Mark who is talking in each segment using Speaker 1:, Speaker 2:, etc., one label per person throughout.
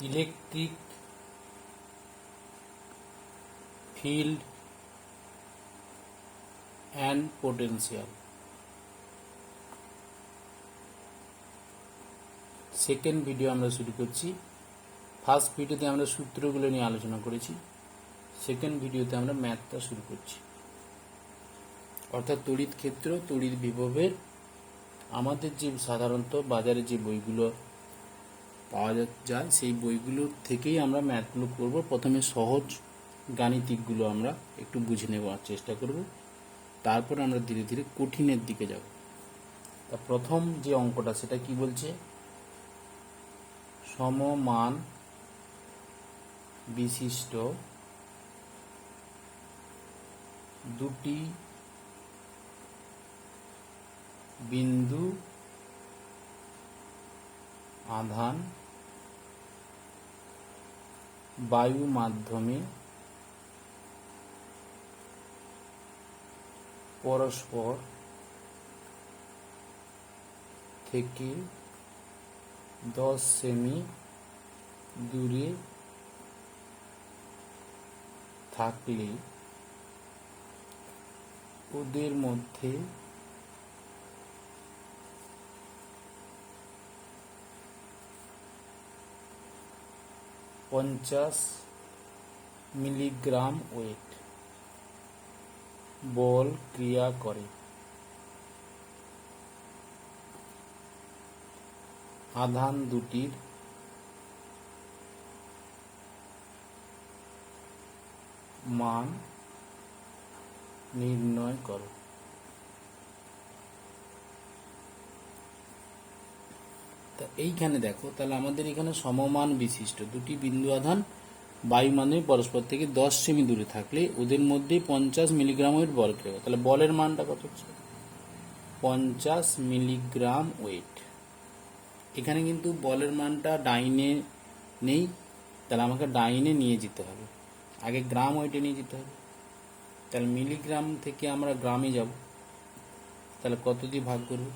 Speaker 1: Electric field and potential. Second video আমরা শুরু করছি। ফার্স্ট ভিডিওতে আমরা সূত্রগুলো নিয়ে আলোচনা করেছি, সেকেন্ড ভিডিওতে আমরা ম্যাথটা শুরু করছি। অর্থাৎ তড়িৎ ক্ষেত্র, তড়িৎ বিভবের আমাদের যে সাধারণত বাজারে যে বইগুলো পাওয়া যায় সেই বইগুলোর থেকেই আমরা ম্যাথগুলো করব। প্রথমে সহজ গাণিতিকগুলো আমরা একটু বুঝে নেওয়ার চেষ্টা করব, তারপর আমরা ধীরে ধীরে কঠিনের দিকে যাব। তা প্রথম যে অঙ্কটা সেটা কি বলছে, সমমান বিশিষ্ট দুটি বিন্দু আধান বায়ু মাধ্যমে পরস্পর থেকে 10 সেমি দূরে থাকলে ওদের মধ্যে পঞ্চাশ মিলিগ্রাম ওয়েট বল ক্রিয়া করে। আধান দুটির মান নির্ণয় করো। তা এইখানে দেখো, তাহলে আমাদের এখানে সমমান বিশিষ্ট দুটি বিন্দু আধান বায়ু মাধ্যমে পরস্পর থেকে 10 সেমি দূরে থাকলে ওদের মধ্যে 50 মিলিগ্রাম ওয়েট বল ক্রিয়া করে। তাহলে বলের মানটা কত হচ্ছে? 50 মিলিগ্রাম ওয়েট। এখানে কিন্তু বলের মানটা ডাইনে নেই, তাহলে আমাকে ডাইনে নিয়ে যেতে হবে, আগে গ্রাম ওয়েটে নিয়ে যেতে হবে। তাহলে মিলিগ্রাম থেকে আমরা গ্রামে যাব, তাহলে কত দিয়ে ভাগ করব?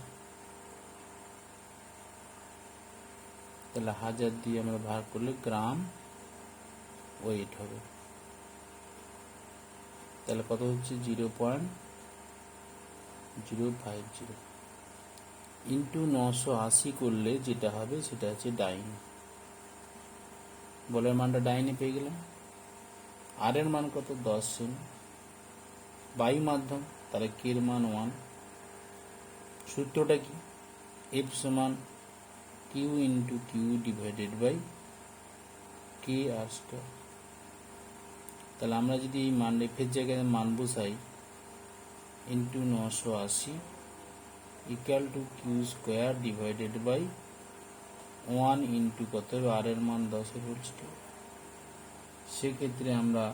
Speaker 1: তাহলে 1000 দিয়ে আমরা ভাগ করলে গ্রাম ওয়েট হবে। তাহলে কত হচ্ছে? 0.050 ইন্টু 980 করলে যেটা হবে সেটা হচ্ছে ডাইনে। বলের মানটা ডাইনে পেয়ে গেলাম। আর এর মান কত? 10 সেমি। বায়ু মাধ্যম, তাহলে কে এর মান 1। সূত্রটা কি? এফ সমান Q into Q divided by K R square. তাহলে আমরা যদি এই মান এফের জায়গায় মান বসাই, into 980 equal to Q square divided by 1 into কত হবে? আর এর মান 10 এর হোল স্কয়ার। সেক্ষেত্রে আমরা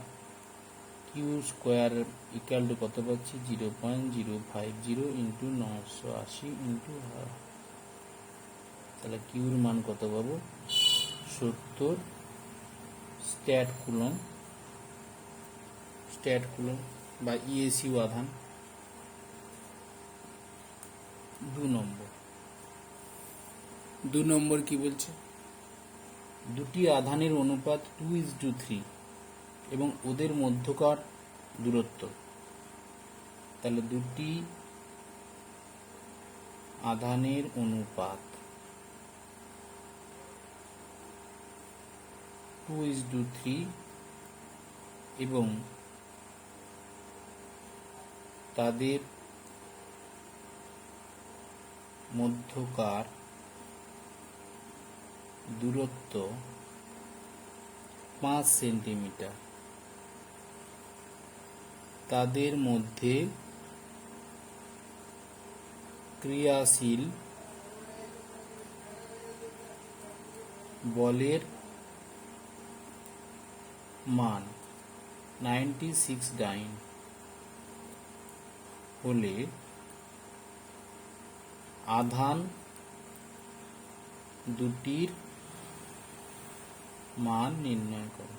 Speaker 1: কিউ স্কোয়ার ইকুয়াল টু কত পাচ্ছি? 0.050 ইন্টু 980 ইন্টু আর। তাহলে কিউর মান কত পাবো? 70 স্ট্যাট কুলম বা ইএসইউ আধান। 2 নম্বর কি বলছে? দুটি আধানের অনুপাত 2:3 এবং ওদের মধ্যকার দূরত্ব। তাহলে দুটি আধানের অনুপাত 2:3 এবং তাদের মধ্যকার দূরত্ব 5 সেন্টিমিটার। তাদের মধ্যে ক্রিয়াশীল বলের মান 96 ডাইন হলে আধান দুটির মান নির্ণয় করো।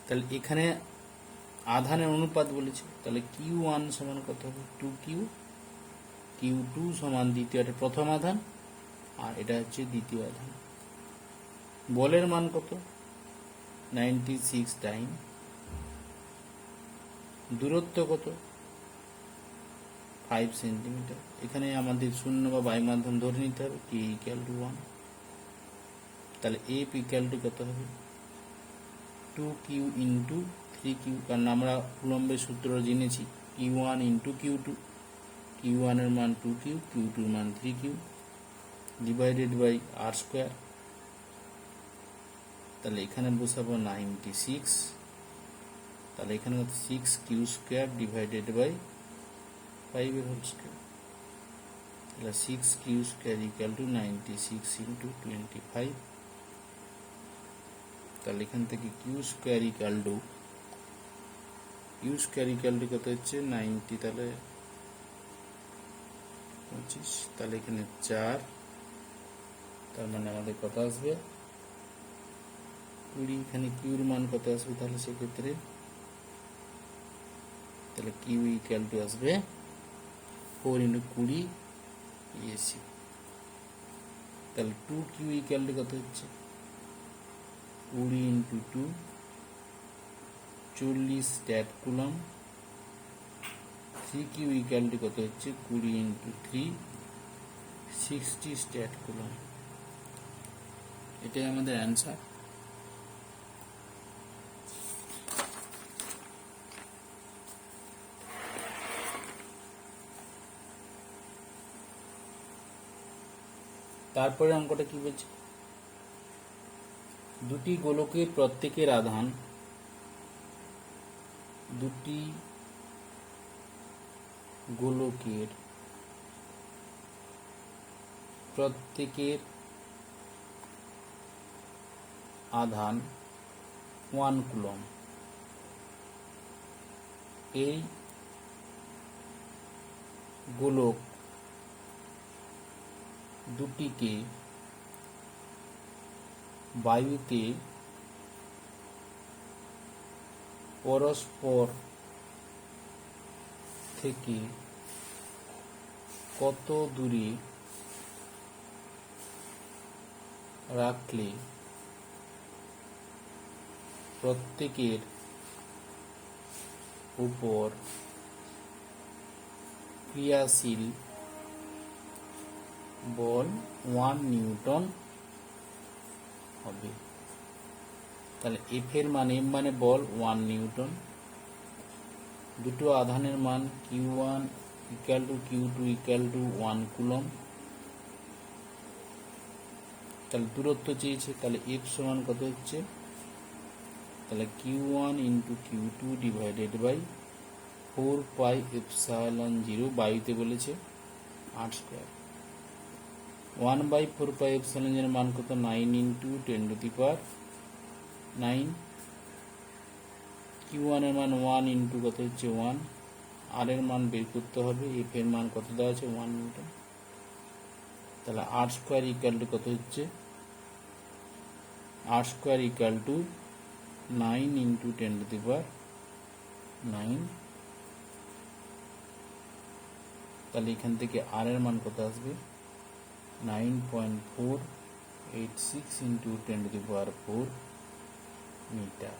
Speaker 1: তাহলে এখানে আধানের অনুপাত বলেছে, তাহলে Q1 সমান কত হবে? 2Q Q2 সমান দ্বিতীয়টা প্রথম আধান, আর এটা হচ্ছে দ্বিতীয় আধান। বলের মান কত? 96 টাইম। দূরত্ব কত? 5 সেন্টিমিটার। এখানে আমাদের শূন্য বা বায়ু মাধ্যম ধরে নিতে হবে, K = 1। তাহলে F = কত হবে? 2Q × 3Q, কারণ আমরা কুলম্বের সূত্র জেনেছি Q1 × Q2। Q1 এর মান 2Q, Q2 এর মান 3Q, ডিভাইডেড বাই R²। তাহলে এখানে বসাবো 96, তাহলে এখানে 6Q² ডিভাইডেড বাই 5/2। তাহলে 6Q² = 96 × 25। তাহলে এখান থেকে Q² কত হচ্ছে? 90, তাহলে 25, তাহলে এখানে 4, তার মানে আমাদের কত আসবে? 20। এখানে কিউর মান কত আসবে তাহলে সেক্ষেত্রে? তাহলে Q = আসবে 4 × 20 AC। তাহলে 2Q = কত হচ্ছে? 20 × 2, 40 স্ট্যাট কুলম্ব। 3Q = কত হচ্ছে? 20 × 3, 60 স্ট্যাট কুলম্ব। এটাই আমাদের অ্যান্সার। তারপরে অঙ্কটা কি বলছে? দুটি গোলকের প্রত্যেকের আধান আধান 1 কুলম্ব। এই গোলক দুটিকে বায়ুতে পরস্পর থেকে কত দূরে রাখলে প্রত্যেকের উপর ক্রিয়াশীল বল 1 নিউটন হবে? তাহলে F এর মান, M মানে বল, 1 নিউটন। দুটো আধানের মান Q1 = Q2 = 1 কুলম্ব। তাহলে দূরত্ব চেয়েছে, তাহলে F সমান কত হচ্ছে? তাহলে Q1 × Q2 ডিভাইডেড বাই 4πε0, বায়ুতে বলেছে R²। 1/4πε0 এর মান কত? 9 × 10⁹। Q1 এর মান 1 × কত হচ্ছে? 1। আর এর মান বের করতে হবে। F এর মান কত দেওয়া আছে? 1 নিউটন। তাহলে R² কত হচ্ছে? R² 9 × 10⁹। তাহলে এখান থেকে আর এর মান কত আসবে? 9.486 × 10⁴ মিটার।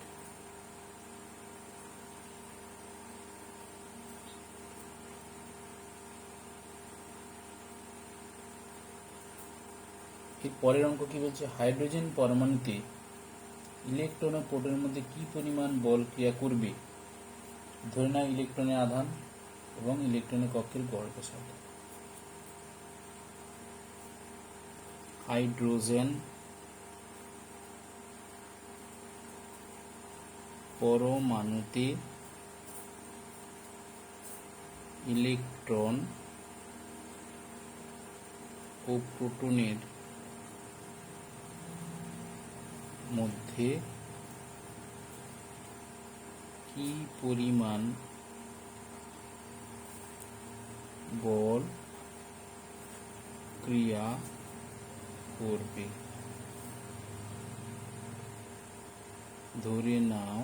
Speaker 1: এর পরের অঙ্ক কি বলছে? হাইড্রোজেন পরমাণুতে ইলেকট্রন ও প্রোটনের মধ্যে কি পরিমাণ বল ক্রিয়া করবে? ধরে নাও ইলেকট্রনের আধান এবং ইলেকট্রনের কক্ষের গড় ব্যাসার্ধ। হাইড্রোজেন পরমাণুতে ইলেকট্রন ও প্রোটনের মধ্যে কি পরিমাণ বল ক্রিয়া করবে? ধরে নাও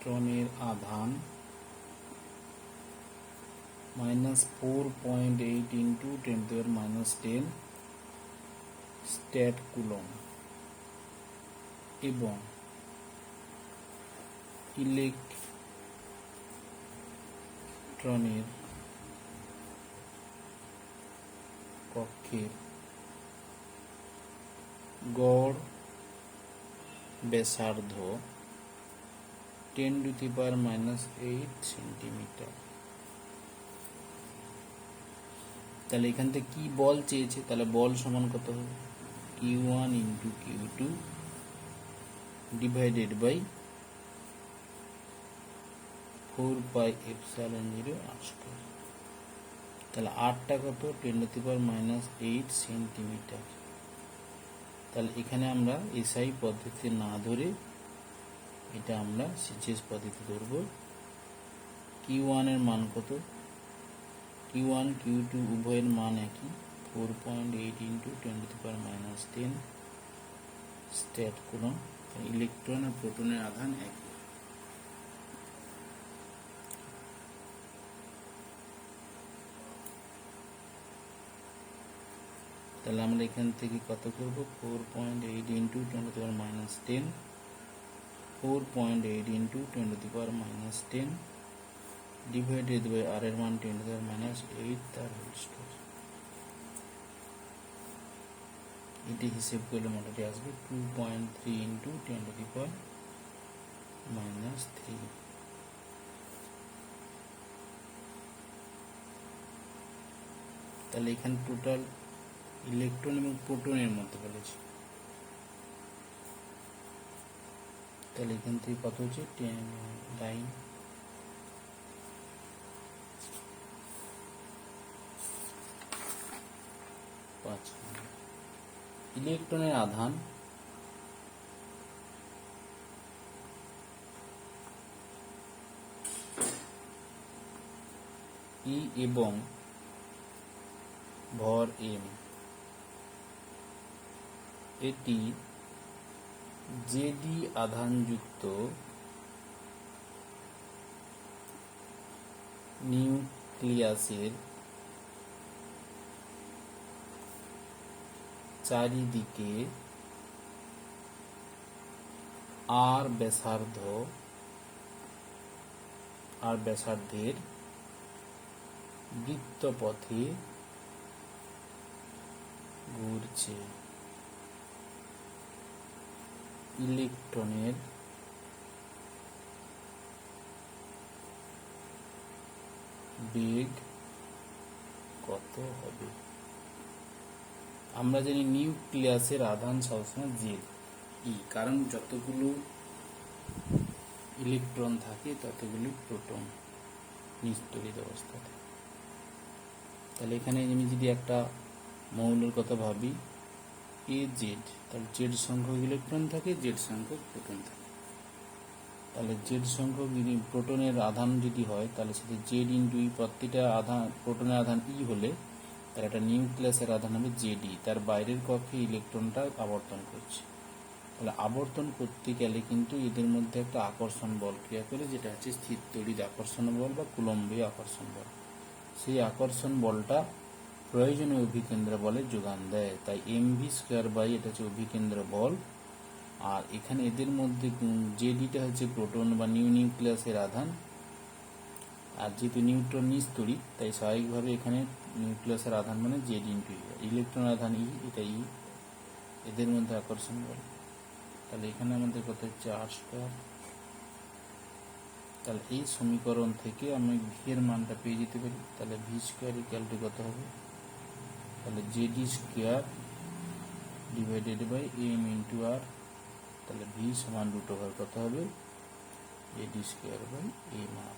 Speaker 1: ইলেকট্রনের আধান -4.8 ইন্টু 10⁻⁻10 স্ট্যাট কুলম এবং ইলেকট্রনের কক্ষের গড় ব্যাসার্ধ 10⁻⁻8 সেন্টিমিটার। তাহলে এখান থেকে কি বল চেয়েছে, তাহলে বল সমান কত হবে, Q1 into Q2 divided by 4πε0 r²। তাহলে আরটা কত, 10⁻⁻8 সেন্টিমিটার। তাহলে এখানে আমরা এসআই পদ্ধতি না ধরে এটা আমরা সিজিএস পদ্ধতি ধরব। Q1 এর মান কত, Q1 Q2 উভয়ের মান একই, 4.8 ইন্টু 10⁻⁻10 স্ট্যাট কুলম। ইলেকট্রন আর প্রোটনের আধান একই। তাহলে আমরা এখান থেকে কত করব, 4.8 ইন্টু 10⁻10 4.8 ইন্টু 10⁻10 ডিভাইডেড বাই আর এর মান 10⁻8 তার হোল স্কয়ার। এটি হিসেব করলে মোটামুটি আসবে 2.3 ইন্টু 10⁻3। তাহলে এখানে টোটাল ইলেকট্রন এবং প্রোটনের মধ্যে বলেছি। তাহলে এখান থেকে কত হচ্ছে, 9 5। ইলেকট্রনের আধান ই এবং ভর m, এটি জেডি আধানযুক্ত নিউক্লিয়াসের চারিদিকে আর ব্যাসার্ধের বৃত্তপথে ঘুরছে। ইলেকট্রনের বেগ কত হবে? আমরা জানি নিউক্লিয়াসের আধান সবসময় জেড ই, কারণ যতগুলো ইলেকট্রন থাকে ততগুলি প্রোটন নিস্তড়িত অবস্থাতে। তাহলে এখানে আমি যদি একটা মৌলের কথা ভাবি, এ জেড, তাহলে জেড সংখ্যক ইলেকট্রন থাকে, জেড সংখ্যক প্রোটন থাকে। তাহলে জেড সংখ্যক যদি প্রোটনের আধান যদি হয়, তাহলে সেটা জেড ইন্টু ই, প্রত্যেকটা আধান প্রোটনের আধান ই হলে তার একটা নিউক্লিয়াসের আধান হবে জেড ই, তার বাইরের কক্ষে ইলেকট্রনটা আবর্তন করছে। তাহলে আবর্তন করতে গেলে কিন্তু এদের মধ্যে একটা আকর্ষণ বল ক্রিয়া করে, যেটা হচ্ছে স্থির তড়িৎ আকর্ষণ বল বা কুলম্বীয় আকর্ষণ বল। সেই আকর্ষণ বলটা প্রয়োজনীয় অভিকেন্দ্র বলে যোগান দেয়। তাই mv², এটা হচ্ছে অভিকেন্দ্র বল। আর এখানে এদের মধ্যে জেডিটা হচ্ছে প্রোটন বা নিউক্লিয়াসের আধান, আর যেহেতু নিউট্রন নিস্তড়িৎ তাই স্বাভাবিকভাবে এখানে নিউক্লিয়াসের আধান মানে জেড ইন্টু ই, ইলেকট্রন আধান ই, এটা ই, এদের মধ্যে আকর্ষণ বল। তাহলে এখানে আমাদের কত হচ্ছে r²। তাহলে এই সমীকরণ থেকে আমি ভি এর মানটা পেয়ে যেতে পারি। তাহলে v² কত হবে, তাহলে zd² divided by m into r. তাহলে v সমান √ওভার কত হবে, zd² বাই m r।